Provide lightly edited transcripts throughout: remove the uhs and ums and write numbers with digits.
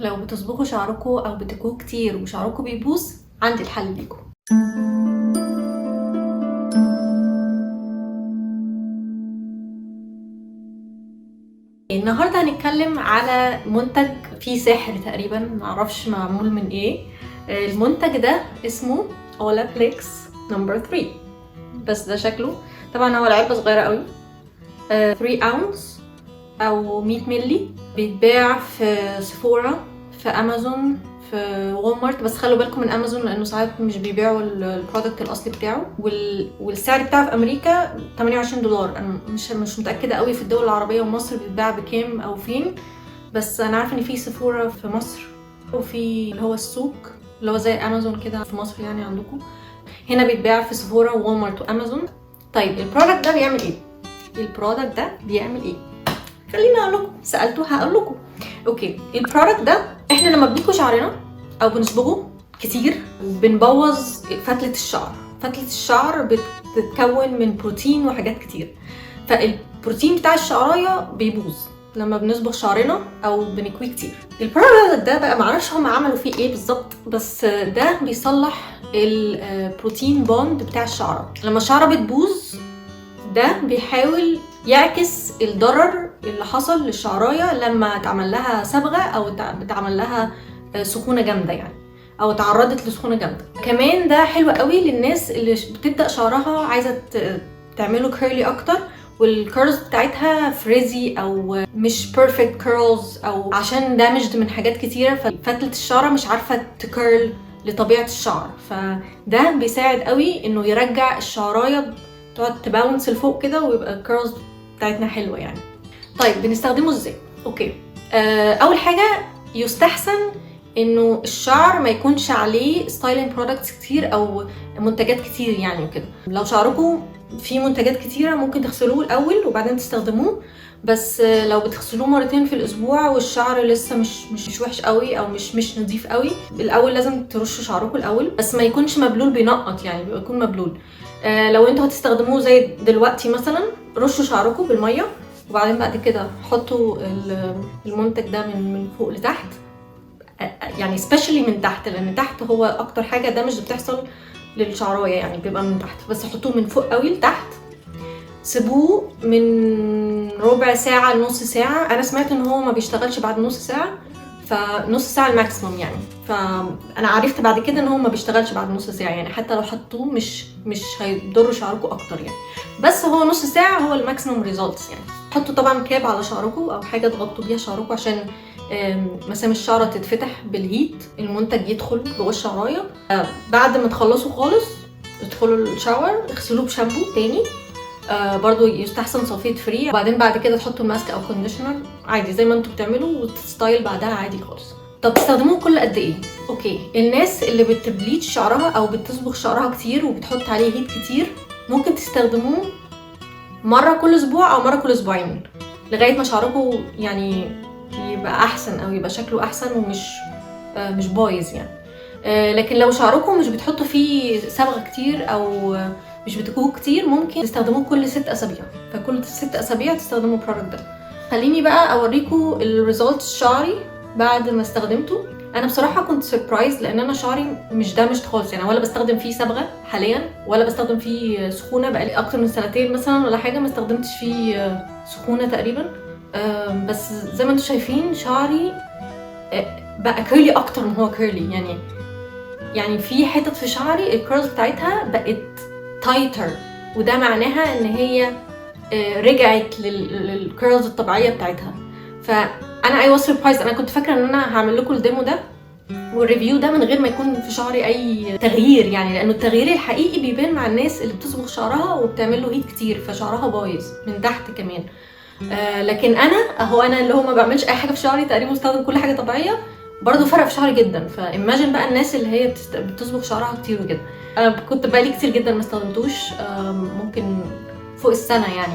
لو بتصبغوا شعركم او بتكوه كتير وشعركم بيبوظ، عندي الحل ليكم. النهارده هنتكلم على منتج فيه سحر تقريبا، معرفش معمول من ايه. المنتج ده اسمه Olaplex نمبر 3، بس ده شكله. طبعا هو العلبه صغيره قوي، 3 اونس او 100 ملي. بيتباع في سيفورا، في امازون، في والمارت. بس خلوا بالكم من امازون لانه ساعات مش بيبيعوا البرودكت الاصلي بتاعه. والسعر بتاعه في امريكا $28. انا مش متاكده قوي في الدول العربيه ومصر بيتباع بكام او فين، بس انا عارفه ان في سيفورا في مصر، وفي اللي هو السوق اللي هو زي امازون كده في مصر يعني عندكم. هنا بيتباع في سيفورا ووالمارت وامازون. طيب البرودكت ده بيعمل ايه؟ خليني اقول لكم، سالته هقول لكم. اوكي، البرودكت ده احنا لما بنيكو شعرنا او بنصبغه كتير بنبوظ فتله الشعر. فتله الشعر بتتكون من بروتين وحاجات كتير، فالبروتين بتاع الشعرايه بيبوظ لما بنصبغ شعرنا او بنكويه كتير. البرودكت ده بقى معرفش هم عملوا فيه ايه بالظبط، بس ده بيصلح البروتين بوند بتاع الشعره. لما الشعره بتبوظ ده بيحاول يعكس الضرر اللي حصل للشعرايه لما تعمل لها صبغه او بتعمل لها سخونه جامده يعني، او تعرضت لسخونه جامده. كمان ده حلو قوي للناس اللي بتبدا شعرها عايزه تعمله كيرلي اكتر، والكيرلز بتاعتها فريزي او مش بيرفكت كيرلز، او عشان دامجد من حاجات كتيره ففتله الشعره مش عارفه تكيرل لطبيعه الشعر. فده بيساعد قوي انه يرجع الشعرايه تقعد تباونس لفوق كده ويبقى الكيرلز بتاعتنا حلوه يعني. طيب بنستخدمه ازاي؟ اوكي، اول حاجه يستحسن انه الشعر ما يكونش عليه ستايلينج برودكتس كتير او منتجات كتير يعني وكده. لو شعركم في منتجات كتيره ممكن تغسلوه الاول وبعدين تستخدموه، بس لو بتغسلوه مرتين في الاسبوع والشعر لسه مش وحش قوي او مش نظيف قوي، الاول لازم ترشوا شعركم الاول، بس ما يكونش مبلول بينقط يعني، يكون مبلول. لو انتوا هتستخدموه زي دلوقتي مثلا، رشوا شعركم بالميه وبعدين بعد كده حطوا المنتج ده من فوق لتحت، يعني سبيشالي من تحت، لان تحت هو اكتر حاجه دامج بتحصل للشعرايه يعني، بيبقى من تحت. بس حطوه من فوق قوي لتحت، سيبوه من ربع ساعه لنص ساعه. انا سمعت ان هو ما بيشتغلش بعد نص ساعه، فنص ساعه الماكسيموم يعني. فانا عرفت بعد كده ان هو ما بيشتغلش بعد نص ساعه يعني، حتى لو حطوه مش هيضروا شعركم اكتر يعني، بس هو نص ساعه هو الماكسيموم ريزلتس يعني. حطوا طبعا كاب على شعركم او حاجه تغطوا بيها شعركم عشان مسام الشعره تتفتح بالهيت، المنتج يدخل جوه الشعرايه. بعد ما تخلصوا خالص ادخلوا الشاور، اغسلوه بشامبو تاني، برضو يستحسن صفيت فري. وبعدين بعد كده تحطوا ماسك او كونديشنر عادي زي ما انتوا بتعملوا وتستايل بعدها عادي خالص. طب تستخدموه كل قد ايه؟ اوكي، الناس اللي بتبليتش شعرها او بتصبغ شعرها كتير وبتحط عليه هيت كتير ممكن تستخدموه مره كل اسبوع او مره كل اسبوعين لغايه ما شعركم يعني يبقى احسن او يبقى شكله احسن ومش مش بايظ يعني. لكن لو شعركم مش بتحطوا فيه صبغه كتير او مش بتكوه كتير ممكن تستخدموه كل 6 اسابيع، فكل 6 اسابيع تستخدموا البرودكت ده. خليني بقى اوريكم الريزلتس شعري بعد ما استخدمته. انا بصراحه كنت سربرايز لان انا شعري مش دامجد خالص يعني، ولا بستخدم فيه صبغه حاليا ولا بستخدم فيه سخونه، بقالي اكتر من 2 مثلا ولا حاجه ما استخدمتش فيه سخونه تقريبا. بس زي ما انتم شايفين شعري بقى كيرلي اكتر ما هو كيرلي يعني في حتت في شعري الكيرلز بتاعتها بقت تايتر، وده معناها ان هي رجعت للكيرلز الطبيعيه بتاعتها. فانا اي واز سربرايز، انا كنت فاكره ان انا هعمل لكم الديمو ده والريفيو ده من غير ما يكون في شعري اي تغيير يعني، لانه التغيير الحقيقي بيبان مع الناس اللي بتصبغ شعرها وبتعمل له هيت كتير فشعرها بايظ من تحت كمان. لكن انا اللي هو ما بعملش اي حاجه في شعري تقريبا، بستخدم كل حاجه طبيعيه، برضو فرق في شعري جدا. فايماجن بقى الناس اللي هي بتصبغ شعرها كتير وكده. انا كنت بقالي كتير جدا ما استخدمتوش، ممكن فوق السنه يعني.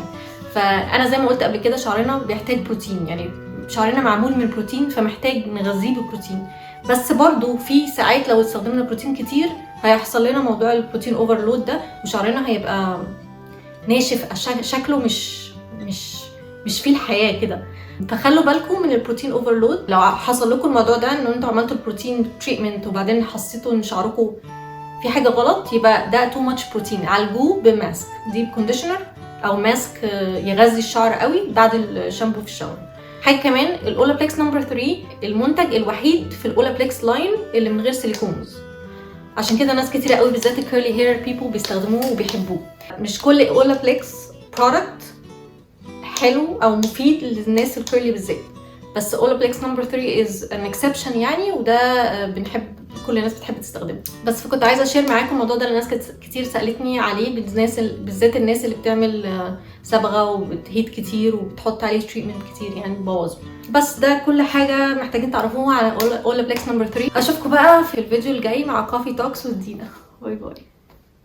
فانا زي ما قلت قبل كده شعرنا بيحتاج بروتين يعني، شعرنا معمول من بروتين فمحتاج نغذيه ببروتين. بس برضو في ساعات لو استخدمنا بروتين كتير هيحصل لنا موضوع البروتين اوفرلود ده، وشعرنا هيبقى ناشف، شكله مش مش فيه الحياه كده. فخلوا بالكم من البروتين اوفرلود. لو حصل لكم الموضوع ده ان انتوا عملتوا البروتين تريتمنت وبعدين حسيتوا ان شعركم في حاجه غلط، يبقى ده تو ماتش بروتين، عالجوه بماسك ديب كونديشنر او ماسك يغذي الشعر قوي بعد الشامبو في الشاور. حاجه كمان، الاولابلكس نمبر 3 المنتج الوحيد في الاولابلكس لاين اللي من غير سيليكونز، عشان كده ناس كتيره قوي بالذات الكيرلي هير بيبل بيستخدموه وبيحبوه. مش كل اولابلكس برودكت حلو او مفيد للناس الكيرلي بالذات، بس اولابلكس نمبر 3 از ان اكسبشن يعني، وده بنحب كل الناس بتحب تستخدمه. بس فكنت عايزه اشير معاكم الموضوع ده، لناس كتير سالتني عليه، بالذات الناس اللي بتعمل صبغه وبتهيت كتير وبتحط عليه تريتمنت كتير يعني بوظه. بس ده كل حاجه محتاجين تعرفوها على اولابلكس نمبر 3. اشوفكم بقى في الفيديو الجاي مع كوفي توكس ودينا. باي باي.